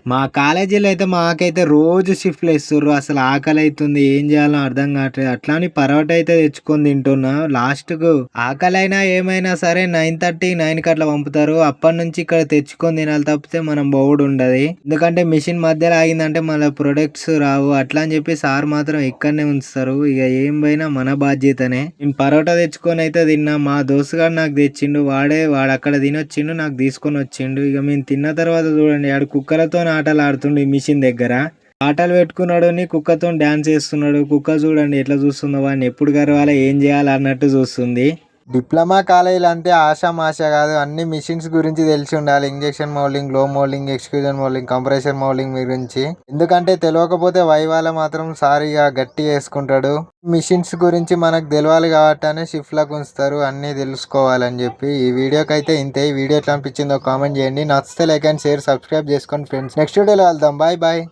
మా కాలేజీలో అయితే మాకైతే రోజు షిఫ్ట్‌లు ఇస్తుర్రు. అసలు ఆకలైతుంది. ఏం చేయాలో అర్థం కావట్లేదు. అట్లా అని పరోటా అయితే తెచ్చుకొని తింటున్నా. లాస్ట్‌కు ఆకలైనా ఏమైనా సరే 9:30, 9కి అట్లా పంపుతారు. అప్పటినుంచి ఇక్కడ తెచ్చుకొని తినాలి తప్పితే మనం పోవుడుండది. ఎందుకంటే మిషన్ మధ్యలో ఆగిందంటే మళ్ళా ప్రొడక్ట్స్ రావు. అట్లా అని చెప్పి సార్ మాత్రం ఇక్కడనే ఉంచుతారు. ఇగ ఏం పోయినా మన బాధ్యతనే. నేను పరోటా తెచ్చుకొని అయితే తిన్నా. మా దోస్తుగాడు నాకు తెచ్చిండు. వాడక్కడ తినొచ్చిండు. నాకు తీసుకొని వచ్చిండు. ఇగ మేము తిన్న తర్వాత చూడండి ఆడు కుక్కలతోని ఆటలు ఆడుతుండు ఈ మిషన్ దగ్గర. పాటలు పెట్టుకున్నాడోని కుక్కతోని డాన్స్ చేస్తున్నాడు. కుక్క చూడండి ఎట్లా చూస్తుందో వాడిని ఎప్పుడు కరవాలా ఏం చేయాలి అన్నట్టు చూస్తుంది. డిప్లొమా కాలేజీలు అంటే ఆషామాష కాదు. అన్ని మిషన్స్ గురించి తెలిసి ఉండాలి. Injection moulding, blow moulding, extrusion moulding, compression moulding గురించి. ఎందుకంటే తెలియకపోతే వైవాల మాత్రం సారిగా గట్టి వేసుకుంటాడు. మిషన్స్ గురించి మనకు తెలియాలి కాబట్టి షిఫ్ట్లకు ఉంచుతారు. అన్నీ తెలుసుకోవాలని చెప్పి. ఈ వీడియోకి అయితే ఇంతే. ఈ వీడియో ఎట్లా అనిపించిందో కామెంట్ చేయండి. నచ్చితే లైక్ అండ్ షేర్, సబ్స్క్రైబ్ చేసుకోండి ఫ్రెండ్స్. నెక్స్ట్ వీడియోలో వెళ్దాం. Bye bye.